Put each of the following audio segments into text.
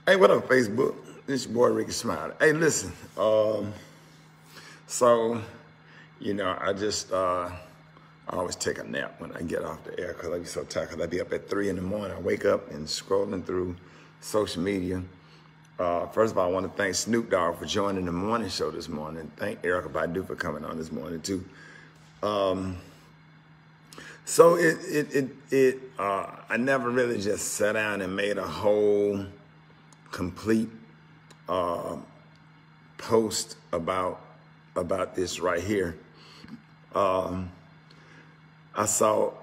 Hey, what up, Facebook? This your boy, Rickey Smiley. Hey, listen. So, you know, I always take a nap when I get off the air because I be so tired. Because I be up at 3 in the morning. I wake up and scrolling through social media. First of all, I want to thank Snoop Dogg for joining the morning show this morning. Thank Erykah Badu for coming on this morning too. So I never really just sat down and made a whole complete post about this right here. I saw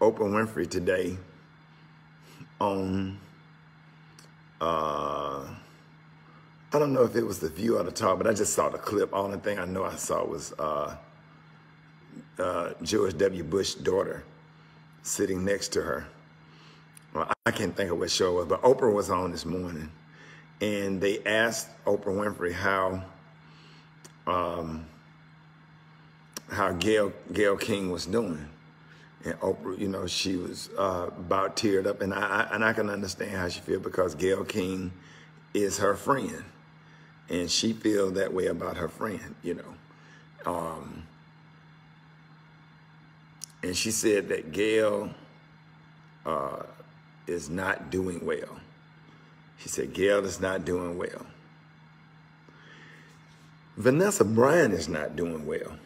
Oprah Winfrey today on I don't know if it was The View or The Talk, but I just saw the clip. Only thing I know I saw was George W. Bush's daughter sitting next to her. Well, I can't think of what show it was, but Oprah was on this morning, and they asked Oprah Winfrey how Gayle King was doing, and Oprah, you know, she was about teared up, and I can understand how she feels because Gayle King is her friend, and she feels that way about her friend, you know. And she said that Gayle is not doing well. She said Gayle is not doing well. Vanessa Bryant is not doing well.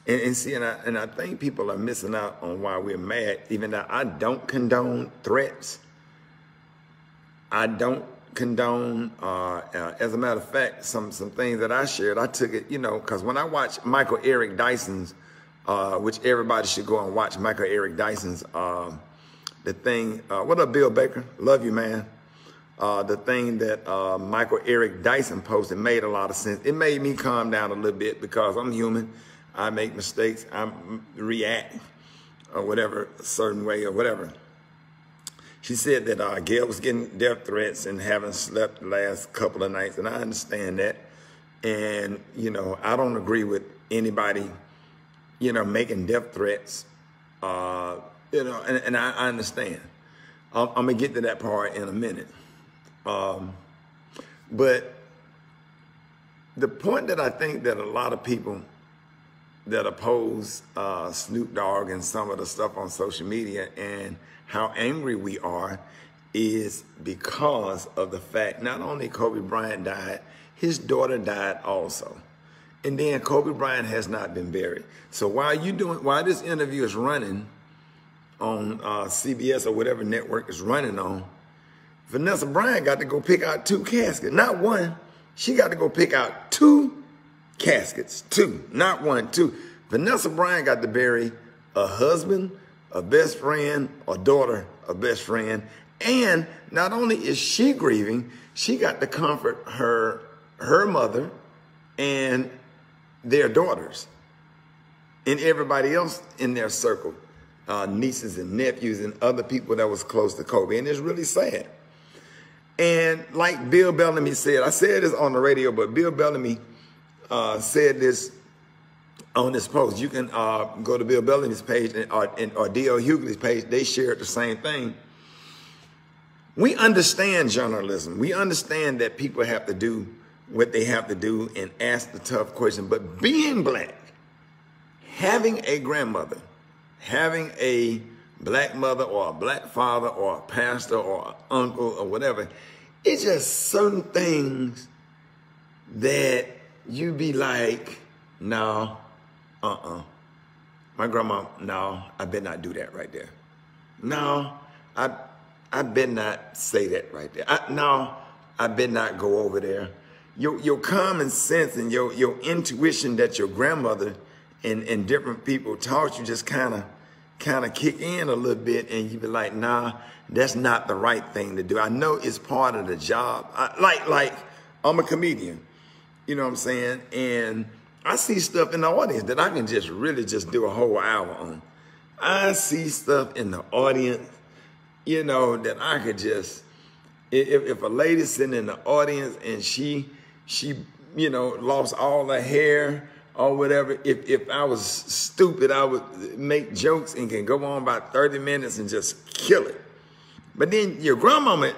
And see, and I think people are missing out on why we're mad, even though I don't condone threats. I don't condone, as a matter of fact, some things that I shared, I took it, you know, because when I watched Michael Eric Dyson's, which everybody should go and watch Michael Eric Dyson's, the thing, what up, Bill Baker? Love you, man. The thing that Michael Eric Dyson posted made a lot of sense. It made me calm down a little bit because I'm human. I make mistakes. I react or whatever, a certain way or whatever. She said that Gayle was getting death threats and haven't slept the last couple of nights, and I understand that. And, you know, I don't agree with anybody, you know, making death threats, you know, and I understand. I'm going to get to that part in a minute. But the point that I think that a lot of people that oppose Snoop Dogg and some of the stuff on social media and how angry we are is because of the fact not only Kobe Bryant died, his daughter died also. And then Kobe Bryant has not been buried. So while this interview is running on CBS or whatever network is running on, Vanessa Bryant got to go pick out 2 caskets. Not one. She got to go pick out 2 caskets. 2. Not 1, 2. Vanessa Bryant got to bury a husband, a best friend, a daughter, a best friend. And not only is she grieving, she got to comfort her mother and their daughters and everybody else in their circle, nieces and nephews and other people that was close to Kobe. And it's really sad. And like Bill Bellamy said, I said this on the radio, but Bill Bellamy said this on this post. You can go to Bill Bellamy's page or D.L. Hughley's page. They shared the same thing. We understand journalism. We understand that people have to do what they have to do and ask the tough question. But being black, having a grandmother, having a black mother or a black father or a pastor or an uncle or whatever, it's just certain things that you be like, no, my grandma, no, I better not do that right there. No, I better not say that right there. No, I better not go over there. Your common sense and your intuition that your grandmother and different people taught you just kind of kick in a little bit, and you be like, nah, that's not the right thing to do. I know it's part of the job. Like I'm a comedian, you know what I'm saying? And I see stuff in the audience that I can just really just do a whole hour on. I see stuff in the audience, you know, that I could just, if a lady's sitting in the audience and she, you know, lost all her hair or whatever, if I was stupid, I would make jokes and can go on about 30 minutes and just kill it. But then your grandmama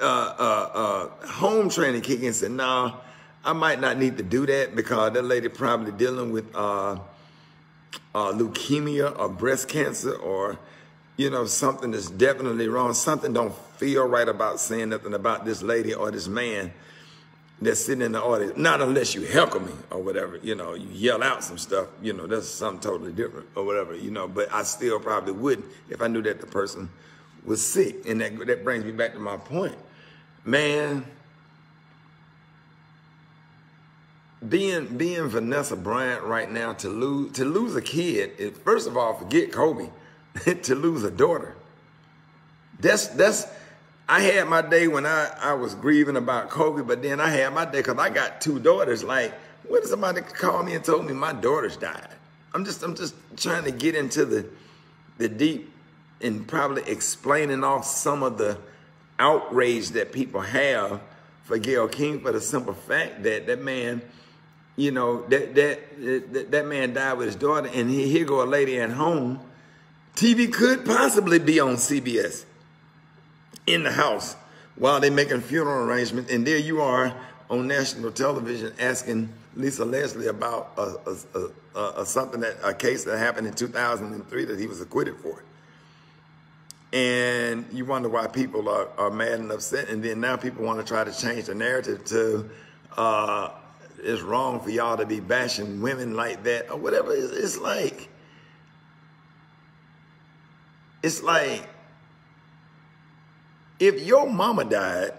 home training kick in and said, nah, I might not need to do that because that lady probably dealing with leukemia or breast cancer or, you know, something that's definitely wrong. Something don't feel right about saying nothing about this lady or this man that's sitting in the audience. Not unless you heckle me or whatever, you know, you yell out some stuff, you know, that's something totally different or whatever, you know, but I still probably wouldn't if I knew that the person was sick. And that brings me back to my point. Man, being Vanessa Bryant right now, to lose a kid is, first of all, forget Kobe, to lose a daughter. That's I had my day when I was grieving about Kobe, but then I had my day because I got two daughters. Like, what if somebody called me and told me my daughters died? I'm just trying to get into the deep and probably explaining off some of the outrage that people have for Gayle King, for the simple fact that that man, you know, that man died with his daughter, and here go a lady at home. TV could possibly be on CBS in the house while they're making funeral arrangements, and there you are on national television asking Lisa Leslie about a case that happened in 2003 that he was acquitted for. And you wonder why people are mad and upset, and then now people want to try to change the narrative to it's wrong for y'all to be bashing women like that or whatever. It's like if your mama died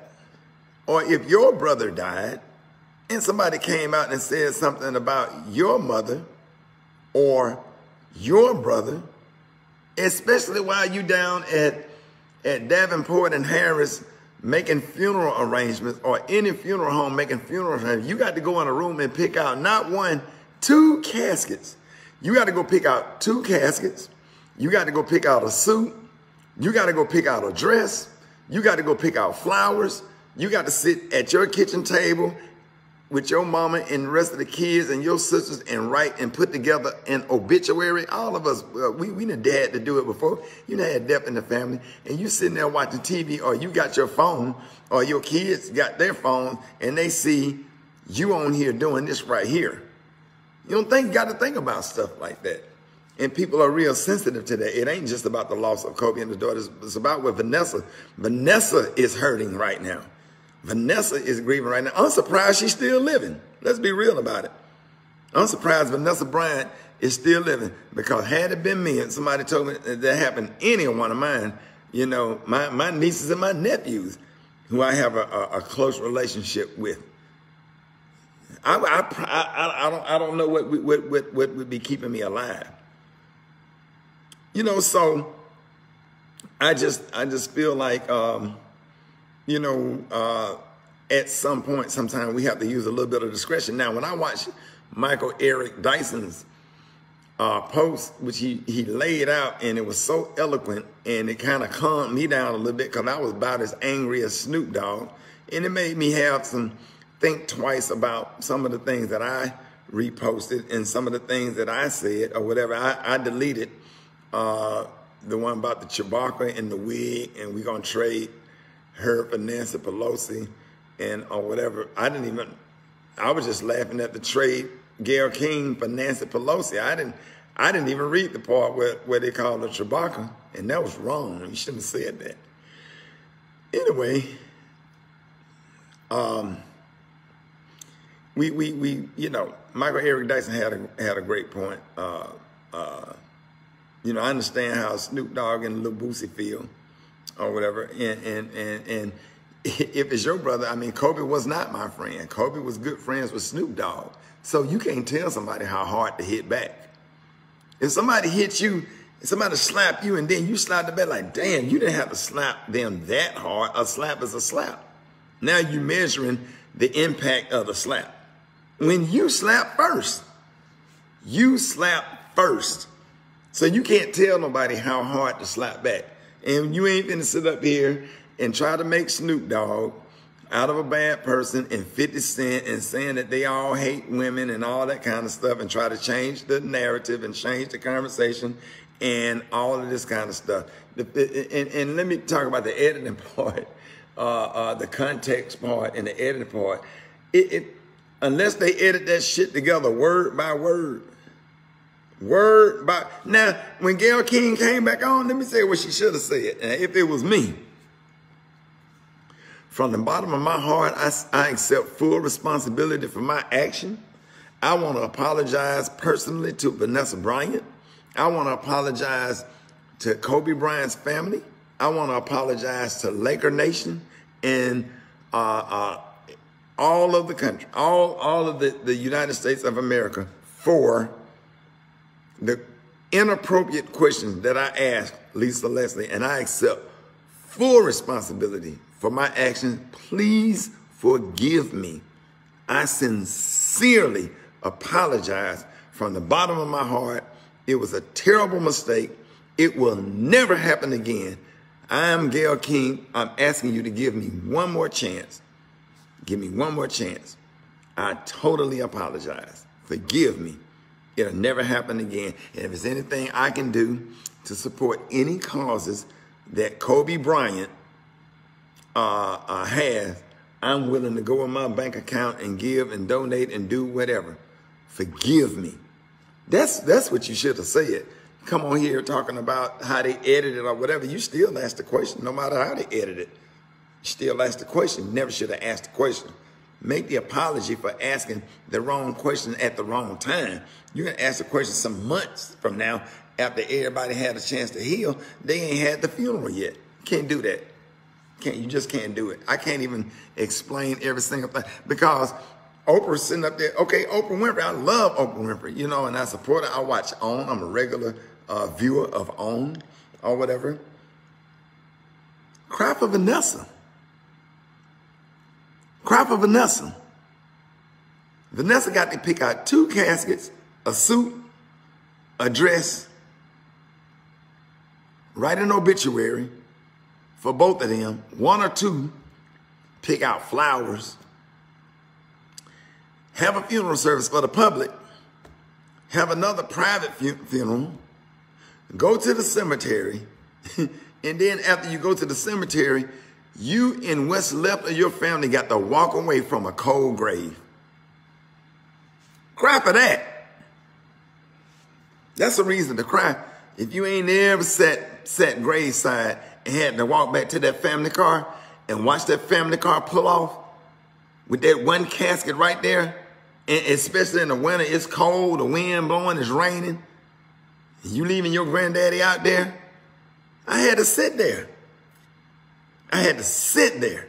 or if your brother died and somebody came out and said something about your mother or your brother, especially while you down at Davenport and Harris making funeral arrangements, or any funeral home making funeral arrangements, you got to go in a room and pick out not one, two caskets. You got to go pick out two caskets. You got to go pick out a suit. You got to go pick out a dress. You got to go pick out flowers. You got to sit at your kitchen table with your mama and the rest of the kids and your sisters and write and put together an obituary. All of us, we done had to do it before. You done had death in the family, and you sitting there watching TV, or you got your phone, or your kids got their phone, and they see you on here doing this right here. You don't got to think about stuff like that. And people are real sensitive to that. It ain't just about the loss of Kobe and the daughters. It's about what Vanessa is hurting right now. Vanessa is grieving right now. I'm surprised she's still living. Let's be real about it. I'm surprised Vanessa Bryant is still living, because had it been me and somebody told me that happened to any one of mine, you know, my nieces and my nephews, who I have a close relationship with, I don't know what would be keeping me alive. You know, so I just feel like, you know, at some point, sometimes we have to use a little bit of discretion. Now, when I watch Michael Eric Dyson's post, which he laid out, and it was so eloquent, and it kind of calmed me down a little bit, because I was about as angry as Snoop Dogg, and it made me have think twice about some of the things that I reposted and some of the things that I said or whatever. I deleted the one about the Chewbacca and the wig, and we're gonna trade her for Nancy Pelosi and or whatever. I was just laughing at the trade Gayle King for Nancy Pelosi. I didn't even read the part where they called her Chewbacca, and that was wrong. You shouldn't have said that. Anyway, we you know, Michael Eric Dyson had a great point. You know, I understand how Snoop Dogg and Lil Boosie feel or whatever, and if it's your brother, I mean, Kobe was not my friend. Kobe was good friends with Snoop Dogg. So you can't tell somebody how hard to hit back. If somebody hits you, if somebody slap you, and then you slap the back, like, damn, you didn't have to slap them that hard. A slap is a slap. Now you're measuring the impact of the slap. When you slap first, you slap first. So you can't tell nobody how hard to slap back. And you ain't finna sit up here and try to make Snoop Dogg out of a bad person and 50 Cent and saying that they all hate women and all that kind of stuff, and try to change the narrative and change the conversation and all of this kind of stuff. And let me talk about the editing part the context part and the edit part. Unless they edit that shit together word by word. Word by... Now, when Gayle King came back on, let me say what she should have said. And if it was me, from the bottom of my heart, I accept full responsibility for my action. I want to apologize personally to Vanessa Bryant. I want to apologize to Kobe Bryant's family. I want to apologize to Laker Nation and all of the country, all of the United States of America for the inappropriate questions that I asked Lisa Leslie, and I accept full responsibility for my actions. Please forgive me. I sincerely apologize from the bottom of my heart. It was a terrible mistake. It will never happen again. I am Gayle King. I'm asking you to give me one more chance. Give me one more chance. I totally apologize. Forgive me. It'll never happen again. And if there's anything I can do to support any causes that Kobe Bryant has, I'm willing to go in my bank account and give and donate and do whatever. Forgive me. That's what you should have said. Come on here talking about how they edited or whatever. You still ask the question, no matter how they edit it. You still ask the question. You never should have asked the question. Make the apology for asking the wrong question at the wrong time. You're going to ask the question some months from now after everybody had a chance to heal. They ain't had the funeral yet. Can't do that. You just can't do it. I can't even explain every single thing because Oprah's sitting up there. Okay, Oprah Winfrey. I love Oprah Winfrey, you know, and I support her. I watch OWN. I'm a regular viewer of OWN or whatever. Cry for Vanessa. Cry for Vanessa. Vanessa got to pick out 2 caskets, a suit, a dress, write an obituary for both of them, 1 or 2, pick out flowers, have a funeral service for the public, have another private funeral, go to the cemetery, and then after you go to the cemetery, you and what's left of your family got to walk away from a cold grave. Cry for that. That's a reason to cry. If you ain't ever sat graveside and had to walk back to that family car and watch that family car pull off with that one casket right there, and especially in the winter, it's cold, the wind blowing, it's raining, and you leaving your granddaddy out there, I had to sit there. I had to sit there.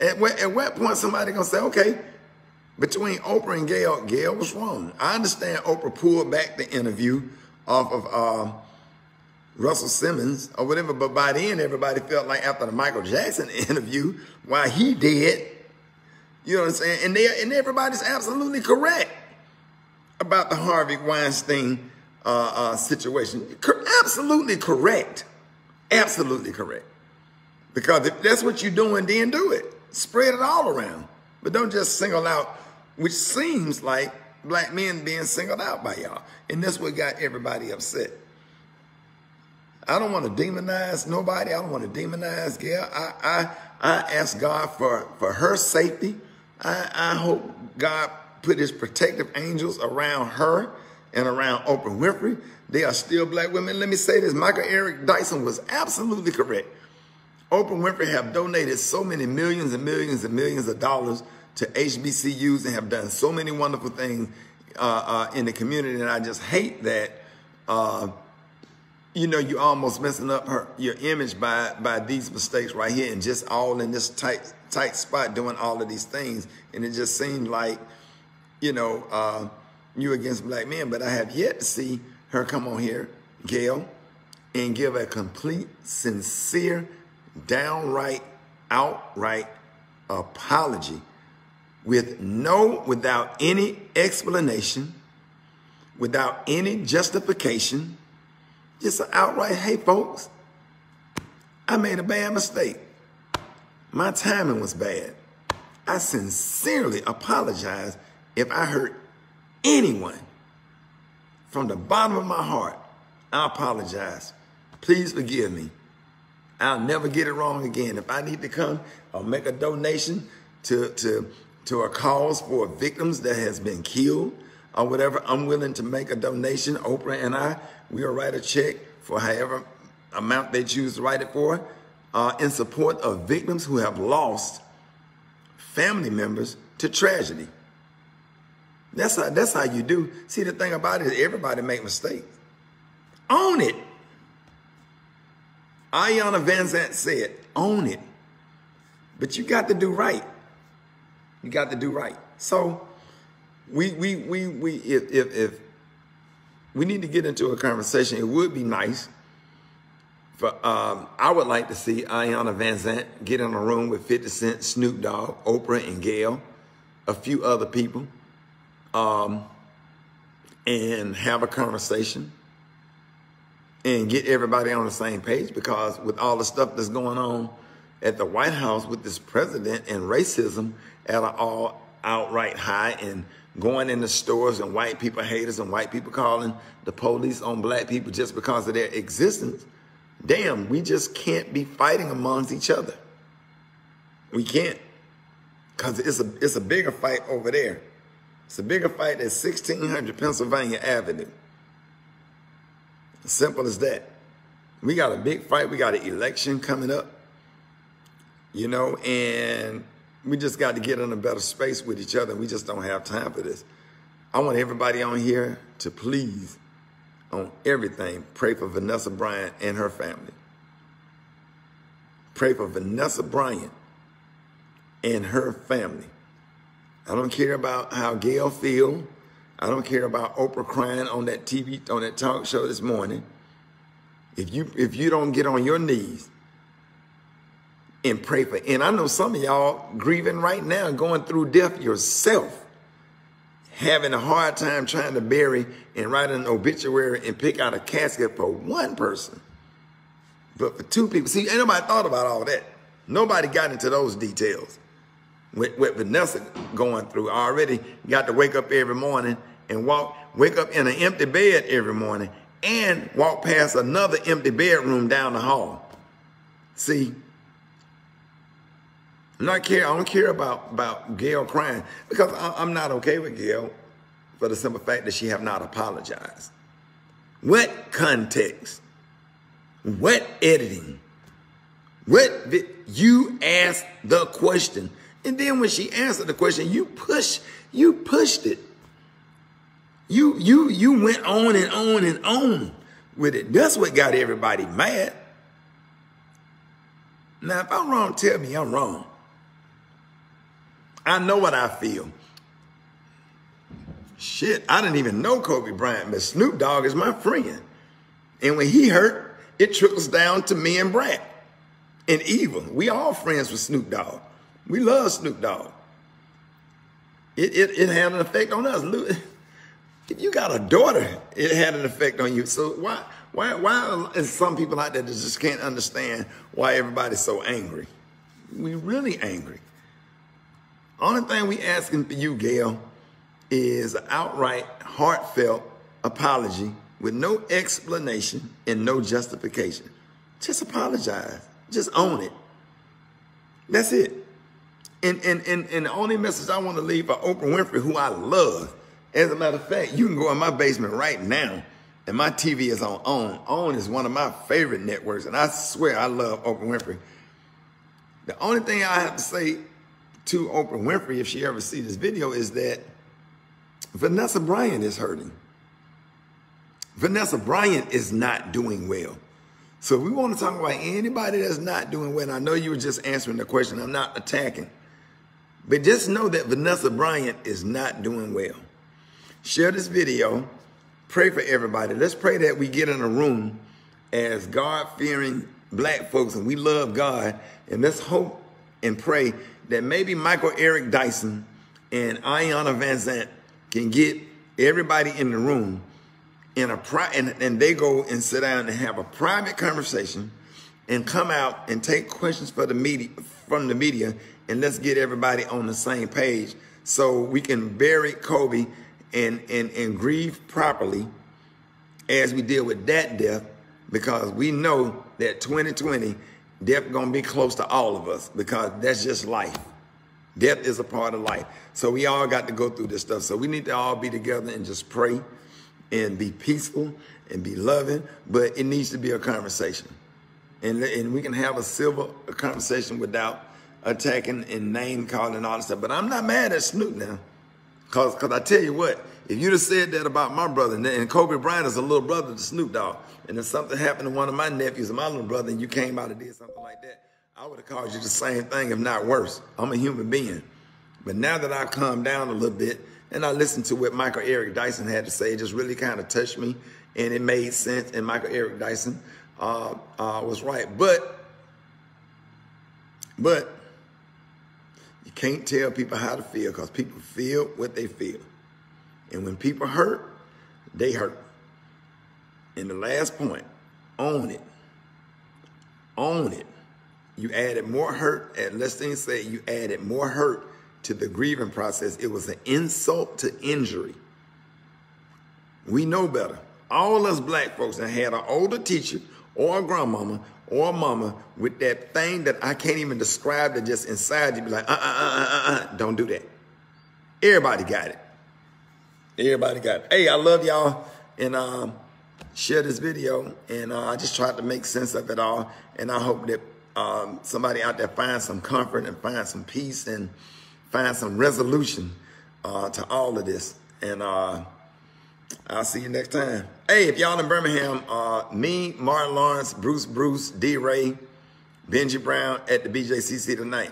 At what point somebody gonna say, okay, between Oprah and Gayle was wrong. I understand Oprah pulled back the interview off of Russell Simmons or whatever, but by then everybody felt like after the Michael Jackson interview, why he did, you know what I'm saying? And everybody's absolutely correct about the Harvey Weinstein situation. Absolutely correct. Absolutely correct. Because if that's what you're doing, then do it. Spread it all around. But don't just single out, which seems like black men being singled out by y'all. And that's what got everybody upset. I don't want to demonize nobody. I don't want to demonize Gayle. I ask God for her safety. I hope God put his protective angels around her and around Oprah Winfrey. They are still black women. Let me say this. Michael Eric Dyson was absolutely correct. Oprah Winfrey have donated so many millions and millions and millions of dollars to HBCUs and have done so many wonderful things in the community. And I just hate that, you know, you almost messing up your image by these mistakes right here and just all in this tight spot doing all of these things. And it just seemed like, you know, you against black men. But I have yet to see her come on here, Gayle, and give a complete, sincere, downright, outright apology without any explanation, without any justification. Just an outright, hey folks, I made a bad mistake. My timing was bad. I sincerely apologize if I hurt anyone. From the bottom of my heart, I apologize. Please forgive me. I'll never get it wrong again. If I need to come or make a donation to a cause for victims that has been killed or whatever, I'm willing to make a donation. Oprah and I, we'll write a check for however amount they choose to write it for, in support of victims who have lost family members to tragedy. That's how you do. See, the thing about it is everybody make mistakes. Own it. Ayanna Van Zant said, own it. But you got to do right. You got to do right. So if we need to get into a conversation, it would be nice for I would like to see Ayanna Van Zant get in a room with 50 Cent, Snoop Dogg, Oprah and Gayle, a few other people, and have a conversation and get everybody on the same page, because with all the stuff that's going on at the White House with this president and racism at an all outright high, and going in the stores and white people haters and white people calling the police on black people just because of their existence. Damn, we just can't be fighting amongst each other. We can't, because it's a bigger fight over there. It's a bigger fight at 1600 Pennsylvania Avenue. Simple as that. We got a big fight. We got an election coming up, you know, and we just got to get in a better space with each other. We just don't have time for this. I want everybody on here to please, on everything, pray for Vanessa Bryant and her family. Pray for Vanessa Bryant and her family. I don't care about how Gayle feels. I don't care about Oprah crying on that TV, on that talk show this morning. If you don't get on your knees and pray for, and I know some of y'all grieving right now, going through death yourself, having a hard time trying to bury and write an obituary and pick out a casket for one person, but for two people. See, ain't nobody thought about all that. Nobody got into those details. With Vanessa going through, I already got to wake up every morning and wake up in an empty bed every morning and walk past another empty bedroom down the hall. See, I don't care about Gayle crying, because I'm not okay with Gayle for the simple fact that she have not apologized. What context? What editing? You asked the question. And then when she answered the question, you pushed it. You went on and on and on with it. That's what got everybody mad. Now, if I'm wrong, tell me I'm wrong. I know what I feel. Shit, I didn't even know Kobe Bryant, but Snoop Dogg is my friend. And when he hurt, it trickles down to me and Brad and Eva. We all friends with Snoop Dogg. We love Snoop Dogg. It had an effect on us. If you got a daughter, it had an effect on you. So why is some people out there that just can't understand why everybody's so angry? We really angry. Only thing we asking for you, Gayle, is an outright, heartfelt apology with no explanation and no justification. Just apologize. Just own it. That's it. And the only message I want to leave for Oprah Winfrey, who I love, as a matter of fact, you can go in my basement right now, and my TV is on OWN. OWN is one of my favorite networks, and I swear I love Oprah Winfrey. The only thing I have to say to Oprah Winfrey, if she ever sees this video, is that Vanessa Bryant is hurting. Vanessa Bryant is not doing well. So if we want to talk about anybody that's not doing well, and I know you were just answering the question, I'm not attacking, but just know that Vanessa Bryant is not doing well. Share this video. Pray for everybody. Let's pray that we get in a room as God-fearing black folks, and we love God, and let's hope and pray that maybe Michael Eric Dyson and Ayanna Van Zant can get everybody in the room in and they go and sit down and have a private conversation and come out and take questions from the media, and let's get everybody on the same page so we can bury Kobe and grieve properly as we deal with that death, because we know that 2020 Death gonna be close to all of us because that's just life. Death is a part of life. So we all got to go through this stuff. So we need to all be together and just pray and be peaceful and be loving, but it needs to be a conversation. And we can have a civil conversation without attacking and name calling and all that stuff. But I'm not mad at Snoop now. Cause I tell you what, if you'd have said that about my brother, and Kobe Bryant is a little brother to Snoop Dogg, and if something happened to one of my nephews and my little brother and you came out and did something like that, I would have called you the same thing, if not worse. I'm a human being. But now that I've calmed down a little bit and I listened to what Michael Eric Dyson had to say, it just really kind of touched me and it made sense. And Michael Eric Dyson was right. But you can't tell people how to feel because people feel what they feel. And when people hurt, they hurt. And the last point, own it. Own it. You added more hurt, and let's say you added more hurt to the grieving process. It was an insult to injury. We know better. All us black folks that had an older teacher or a grandmama or a mama with that thing that I can't even describe, that just inside you be like, don't do that. Everybody got it. Everybody got it. Hey, I love y'all, and share this video, and I just tried to make sense of it all, and I hope that somebody out there finds some comfort and find some peace and find some resolution to all of this. And I'll see you next time. Hey, if y'all in Birmingham, me, Martin Lawrence, Bruce, D-Ray, Benji Brown at the BJCC tonight.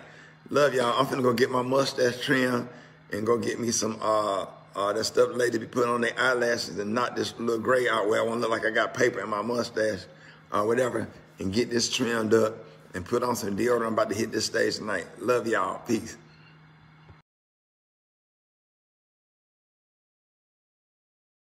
Love y'all. I'm finna go get my mustache trimmed and go get me some that stuff lady be putting on their eyelashes and knock this little gray out where I want to look like I got paper in my mustache or whatever, and get this trimmed up and put on some deodorant. I'm about to hit this stage tonight. Love y'all. Peace.